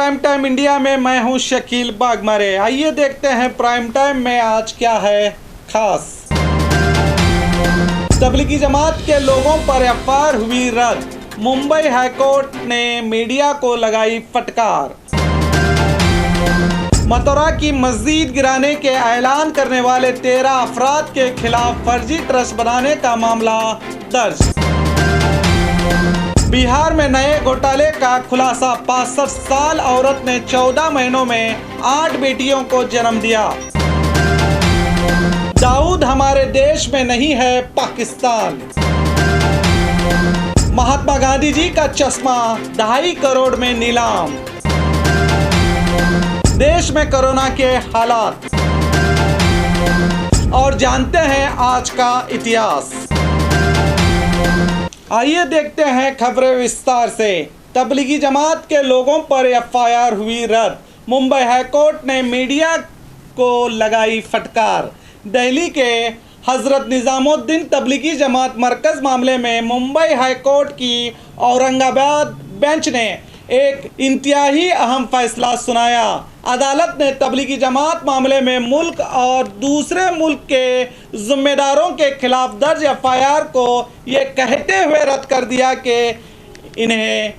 Prime time India में मैं हूं शकील बागमारे। आइए देखते हैं प्राइम टाइम में आज क्या है खास। तबलीगी जमात के लोगों पर एफआईआर हुई रद्द। मुंबई हाईकोर्ट ने मीडिया को लगाई फटकार। मथुरा की मस्जिद गिराने के ऐलान करने वाले 13 अफराद के खिलाफ फर्जी ट्रस्ट बनाने का मामला दर्ज। बिहार में नए घोटाले का खुलासा। 65 साल औरत ने 14 महीनों में 8 बेटियों को जन्म दिया। दाऊद हमारे देश में नहीं है पाकिस्तान। महात्मा गांधी जी का चश्मा 2.5 करोड़ में नीलाम। देश में कोरोना के हालात और जानते हैं आज का इतिहास। आइए देखते हैं खबरें विस्तार से। तबलीगी जमात के लोगों पर एफआईआर हुई रद्द। मुंबई हाईकोर्ट ने मीडिया को लगाई फटकार। दिल्ली के हजरत निजामुद्दीन तबलीगी जमात मरकज मामले में मुंबई हाईकोर्ट की औरंगाबाद बेंच ने एक इंतहाई अहम फैसला सुनाया। अदालत ने तबलीगी जमात मामले में मुल्क और दूसरे मुल्क के जिम्मेदारों के खिलाफ दर्ज एफआईआर को ये कहते हुए रद्द कर दिया कि इन्हें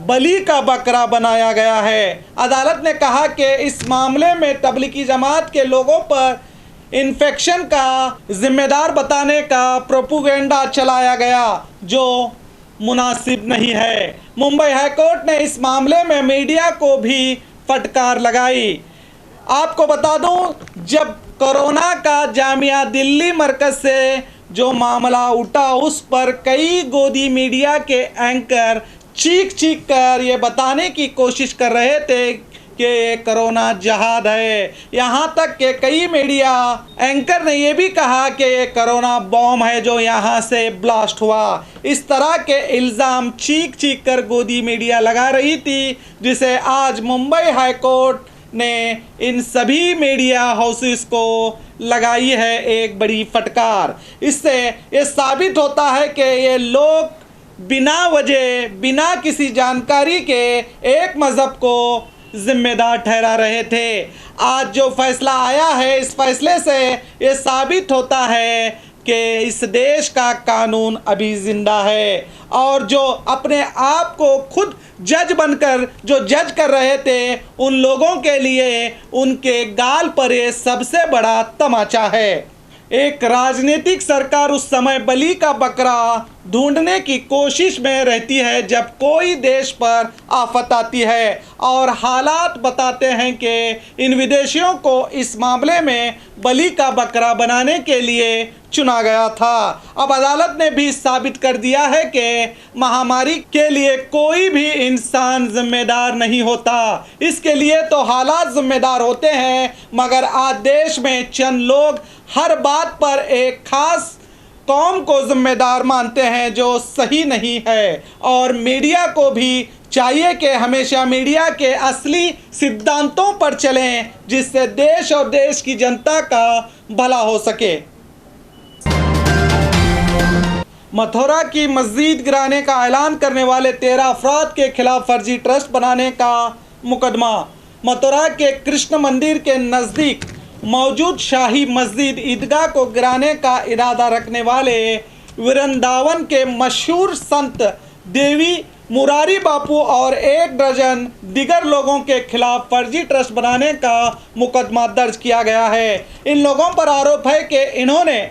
बलि का बकरा बनाया गया है। अदालत ने कहा कि इस मामले में तबलीगी जमात के लोगों पर इन्फेक्शन का जिम्मेदार बताने का प्रोपेगेंडा चलाया गया जो मुनासिब नहीं है। मुंबई हाईकोर्ट ने इस मामले में मीडिया को भी फटकार लगाई। आपको बता दूं, जब कोरोना का जामिया दिल्ली मरकज से जो मामला उठा उस पर कई गोदी मीडिया के एंकर चीख कर ये बताने की कोशिश कर रहे थे कि ये कोरोना जहाद है। यहाँ तक कि कई मीडिया एंकर ने ये भी कहा कि ये कोरोना बॉम्ब है जो यहाँ से ब्लास्ट हुआ। इस तरह के इल्ज़ाम चीख कर गोदी मीडिया लगा रही थी, जिसे आज मुंबई हाईकोर्ट ने इन सभी मीडिया हाउसेस को लगाई है एक बड़ी फटकार। इससे ये साबित होता है कि ये लोग बिना वजह बिना किसी जानकारी के एक मज़हब को जिम्मेदार ठहरा रहे थे। आज जो फैसला आया है, इस फैसले से ये साबित होता है कि इस देश का कानून अभी जिंदा है और जो अपने आप को खुद जज बनकर जो जज कर रहे थे उन लोगों के लिए उनके गाल पर ये सबसे बड़ा तमाचा है। एक राजनीतिक सरकार उस समय बलि का बकरा ढूंढने की कोशिश में रहती है जब कोई देश पर आफत आती है, और हालात बताते हैं कि इन विदेशियों को इस मामले में बलि का बकरा बनाने के लिए चुना गया था। अब अदालत ने भी साबित कर दिया है कि महामारी के लिए कोई भी इंसान जिम्मेदार नहीं होता, इसके लिए तो हालात जिम्मेदार होते हैं। मगर आज देश में चंद लोग हर बात पर एक खास कौम को जिम्मेदार मानते हैं जो सही नहीं है, और मीडिया को भी चाहिए कि हमेशा मीडिया के असली सिद्धांतों पर चलें जिससे देश और देश की जनता का भला हो सके। मथुरा की मस्जिद गिराने का ऐलान करने वाले 13 अफराद के खिलाफ फर्जी ट्रस्ट बनाने का मुकदमा। मथुरा के कृष्ण मंदिर के नज़दीक मौजूद शाही मस्जिद ईदगाह को गिराने का इरादा रखने वाले वृंदावन के मशहूर संत देवी मुरारी बापू और 1 दर्जन दिगर लोगों के खिलाफ फर्जी ट्रस्ट बनाने का मुकदमा दर्ज किया गया है। इन लोगों पर आरोप है कि इन्होंने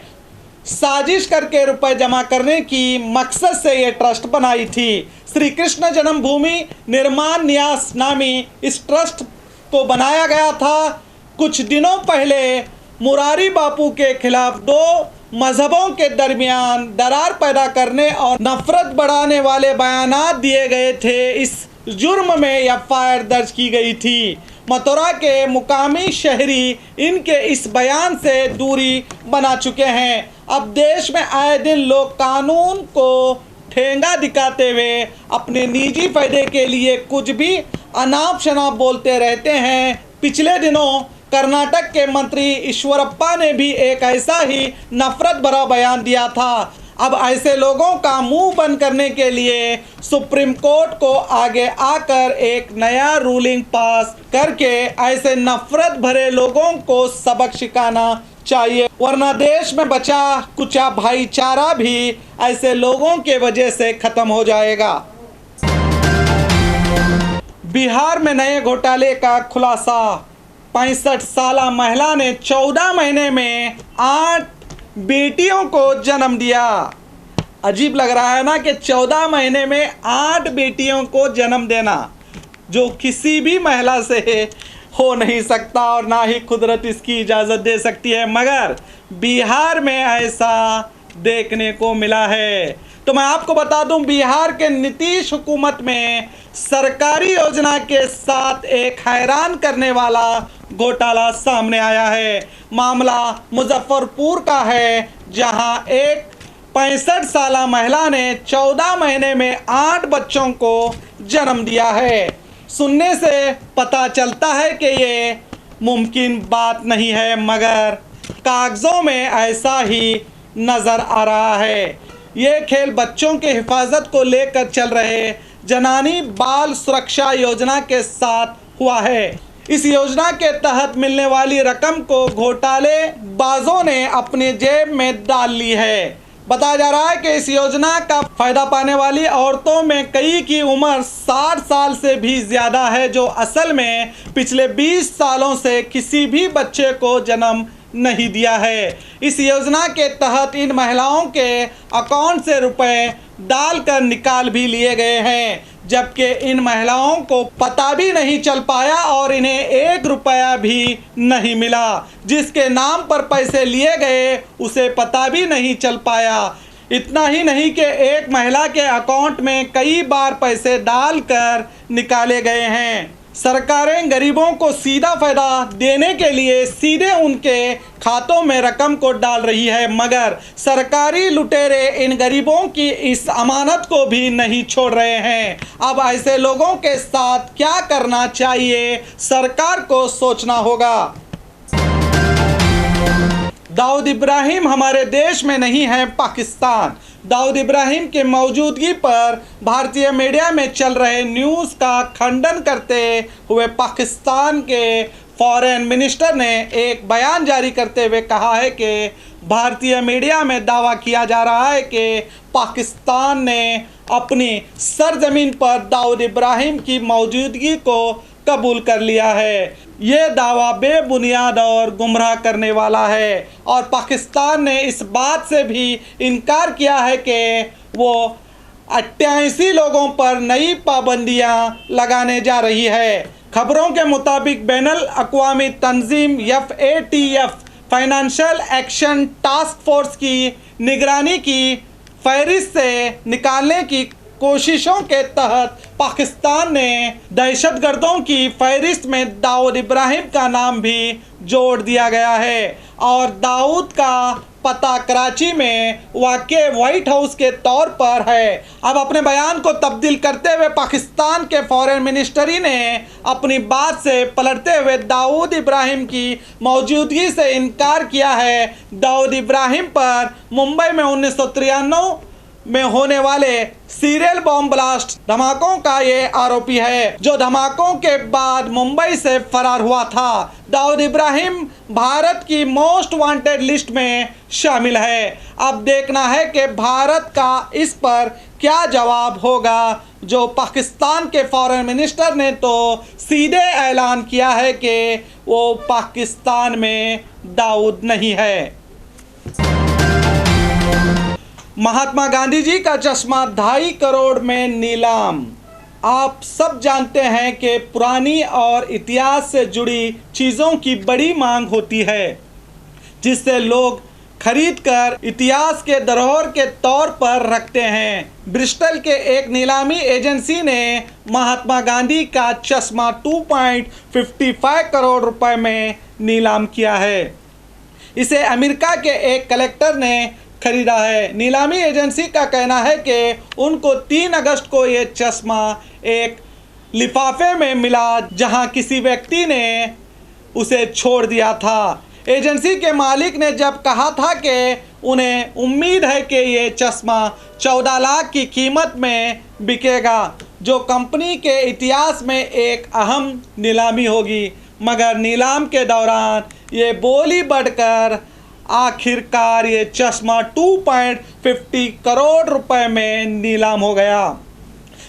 साजिश करके रुपए जमा करने की मकसद से ये ट्रस्ट बनाई थी। श्री कृष्ण जन्मभूमि निर्माण न्यास नामी इस ट्रस्ट को बनाया गया था। कुछ दिनों पहले मुरारी बापू के खिलाफ 2 मजहबों के दरमियान दरार पैदा करने और नफरत बढ़ाने वाले बयानात दिए गए थे। इस जुर्म में एफआईआर दर्ज की गई थी। मथुरा के मुकामी शहरी इनके इस बयान से दूरी बना चुके हैं। अब देश में आए दिन लोग कानून को ठेंगा दिखाते हुए अपने निजी फायदे के लिए कुछ भी अनाप शनाप बोलते रहते हैं। पिछले दिनों कर्नाटक के मंत्री ईश्वरप्पा ने भी एक ऐसा ही नफरत भरा बयान दिया था। अब ऐसे लोगों का मुंह बंद करने के लिए सुप्रीम कोर्ट को आगे आकर एक नया रूलिंग पास करके ऐसे नफरत भरे लोगों को सबक सिखाना चाहिए, वरना देश में बचा कुचा भाईचारा भी ऐसे लोगों के वजह से खत्म हो जाएगा। बिहार में नए घोटाले का खुलासा। 65 साला महिला ने 14 महीने में 8 बेटियों को जन्म दिया। अजीब लग रहा है ना कि 14 महीने में 8 बेटियों को जन्म देना, जो किसी भी महिला से हो नहीं सकता और ना ही कुदरत इसकी इजाज़त दे सकती है, मगर बिहार में ऐसा देखने को मिला है। तो मैं आपको बता दूं, बिहार के नीतीश हुकूमत में सरकारी योजना के साथ एक हैरान करने वाला घोटाला सामने आया है। मामला मुजफ्फरपुर का है, जहां एक 65 साला महिला ने 14 महीने में 8 बच्चों को जन्म दिया है। सुनने से पता चलता है कि ये मुमकिन बात नहीं है, मगर कागज़ों में ऐसा ही नज़र आ रहा है। ये खेल बच्चों के हिफाजत को लेकर चल रहे जनानी बाल सुरक्षा योजना के साथ हुआ है। इस योजना के तहत मिलने वाली रकम को घोटाले बाजों ने अपने जेब में डाल ली है। बताया जा रहा है कि इस योजना का फायदा पाने वाली औरतों में कई की उम्र 60 साल से भी ज़्यादा है, जो असल में पिछले 20 सालों से किसी भी बच्चे को जन्म नहीं दिया है। इस योजना के तहत इन महिलाओं के अकाउंट से रुपए डालकर निकाल भी लिए गए हैं, जबकि इन महिलाओं को पता भी नहीं चल पाया और इन्हें 1 रुपया भी नहीं मिला। जिसके नाम पर पैसे लिए गए उसे पता भी नहीं चल पाया। इतना ही नहीं कि एक महिला के अकाउंट में कई बार पैसे डालकर निकाले गए हैं। सरकारें गरीबों को सीधा फायदा देने के लिए सीधे उनके खातों में रकम को डाल रही है, मगर सरकारी लुटेरे इन गरीबों की इस अमानत को भी नहीं छोड़ रहे हैं। अब ऐसे लोगों के साथ क्या करना चाहिए, सरकार को सोचना होगा। दाऊद इब्राहिम हमारे देश में नहीं है, पाकिस्तान। दाऊद इब्राहिम की मौजूदगी पर भारतीय मीडिया में चल रहे न्यूज़ का खंडन करते हुए पाकिस्तान के फॉरेन मिनिस्टर ने एक बयान जारी करते हुए कहा है कि भारतीय मीडिया में दावा किया जा रहा है कि पाकिस्तान ने अपनी सरजमीन पर दाऊद इब्राहिम की मौजूदगी को कबूल कर लिया है। ये दावा बेबुनियाद और गुमराह करने वाला है और पाकिस्तान ने इस बात से भी इनकार किया है कि वो 88 लोगों पर नई पाबंदियां लगाने जा रही है। खबरों के मुताबिक बैनुल अक़वामी तंजीम FATF financial action task force की निगरानी की फहरिस्त से निकालने की कोशिशों के तहत पाकिस्तान ने दहशतगर्दों की फहरिस्त में दाऊद इब्राहिम का नाम भी जोड़ दिया गया है और दाऊद का पता कराची में वाक़े व्हाइट हाउस के तौर पर है। अब अपने बयान को तब्दील करते हुए पाकिस्तान के फॉरेन मिनिस्ट्री ने अपनी बात से पलटते हुए दाऊद इब्राहिम की मौजूदगी से इनकार किया है। दाऊद इब्राहिम पर मुंबई में 1993 में होने वाले सीरियल बॉम्ब ब्लास्ट धमाकों का ये आरोपी है, जो धमाकों के बाद मुंबई से फरार हुआ था। दाऊद इब्राहिम भारत की मोस्ट वांटेड लिस्ट में शामिल है। अब देखना है कि भारत का इस पर क्या जवाब होगा। जो पाकिस्तान के फॉरेन मिनिस्टर ने तो सीधे ऐलान किया है कि वो पाकिस्तान में दाऊद नहीं है। महात्मा गांधी जी का चश्मा 2.5 करोड़ में नीलाम। आप सब जानते हैं कि पुरानी और इतिहास से जुड़ी चीज़ों की बड़ी मांग होती है, जिससे लोग खरीदकर इतिहास के धरोहर के तौर पर रखते हैं। ब्रिस्टल के एक नीलामी एजेंसी ने महात्मा गांधी का चश्मा 2.55 करोड़ रुपए में नीलाम किया है। इसे अमेरिका के एक कलेक्टर ने खरीदा है। नीलामी एजेंसी का कहना है कि उनको 3 अगस्त को ये चश्मा एक लिफाफे में मिला, जहां किसी व्यक्ति ने उसे छोड़ दिया था। एजेंसी के मालिक ने जब कहा था कि उन्हें उम्मीद है कि ये चश्मा 14 लाख की कीमत में बिकेगा, जो कंपनी के इतिहास में एक अहम नीलामी होगी। मगर नीलाम के दौरान ये बोली बढ़कर आखिरकार ये चश्मा 2.50 करोड़ रुपए में नीलाम हो गया।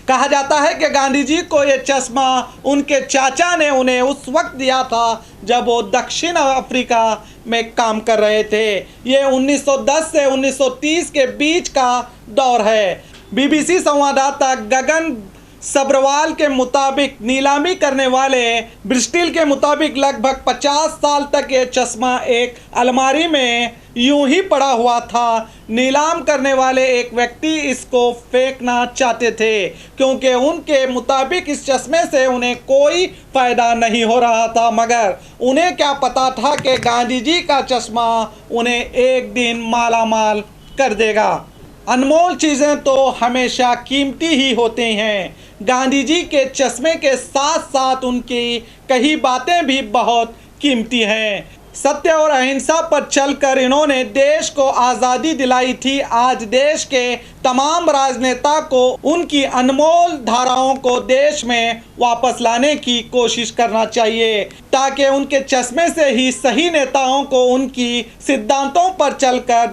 कहा जाता है कि गांधी जी को ये चश्मा उनके चाचा ने उन्हें उस वक्त दिया था जब वो दक्षिण अफ्रीका में काम कर रहे थे। ये 1910 से 1930 के बीच का दौर है। बीबीसी संवाददाता गगन सब्रवाल के मुताबिक नीलामी करने वाले ब्रिस्टिल के मुताबिक लगभग 50 साल तक ये चश्मा एक अलमारी में यूं ही पड़ा हुआ था। नीलाम करने वाले एक व्यक्ति इसको फेंकना चाहते थे क्योंकि उनके मुताबिक इस चश्मे से उन्हें कोई फ़ायदा नहीं हो रहा था, मगर उन्हें क्या पता था कि गांधी जी का चश्मा उन्हें एक दिन मालामाल कर देगा। अनमोल चीज़ें तो हमेशा कीमती ही होती हैं। गांधी जी के चश्मे के साथ साथ उनकी कई बातें भी बहुत कीमती हैं। सत्य और अहिंसा पर चलकर इन्होंने देश को आज़ादी दिलाई थी। आज देश के तमाम राजनेता को उनकी अनमोल धाराओं को देश में वापस लाने की कोशिश करना चाहिए, ताकि उनके चश्मे से ही सही नेताओं को उनकी सिद्धांतों पर चलकर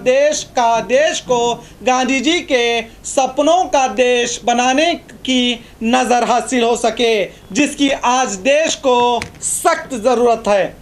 देश को गांधी जी के सपनों का देश बनाने की नज़र हासिल हो सके, जिसकी आज देश को सख्त ज़रूरत है।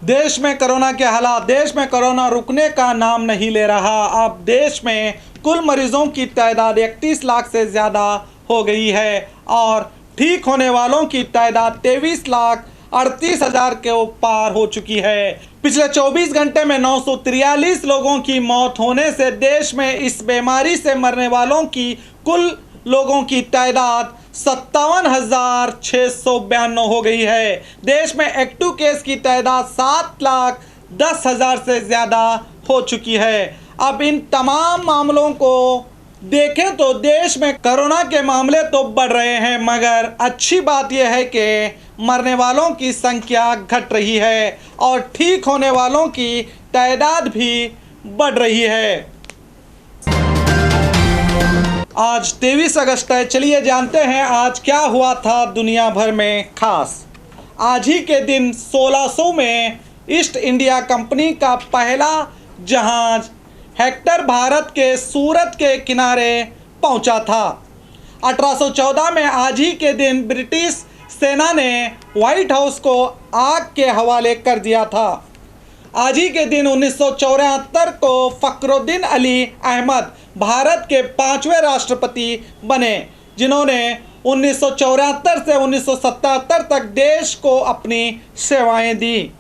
देश में कोरोना के हालात। देश में कोरोना रुकने का नाम नहीं ले रहा। अब देश में कुल मरीजों की तादाद 31 लाख से ज़्यादा हो गई है और ठीक होने वालों की तादाद 23,38,000 के पार हो चुकी है। पिछले 24 घंटे में 943 लोगों की मौत होने से देश में इस बीमारी से मरने वालों की कुल लोगों की तादाद 57,692 हो गई है। देश में एक्टिव केस की तादाद 7,10,000 से ज़्यादा हो चुकी है। अब इन तमाम मामलों को देखें तो देश में कोरोना के मामले तो बढ़ रहे हैं, मगर अच्छी बात यह है कि मरने वालों की संख्या घट रही है और ठीक होने वालों की तादाद भी बढ़ रही है। आज 23 अगस्त है। चलिए जानते हैं आज क्या हुआ था दुनिया भर में खास। आज ही के दिन 1600 में ईस्ट इंडिया कंपनी का पहला जहाज हेक्टर भारत के सूरत के किनारे पहुंचा था। 1814 में आज ही के दिन ब्रिटिश सेना ने व्हाइट हाउस को आग के हवाले कर दिया था। आज ही के दिन 1974 को फखरुद्दीन अली अहमद भारत के 5वें राष्ट्रपति बने, जिन्होंने 1974 से 1977 तक देश को अपनी सेवाएं दी।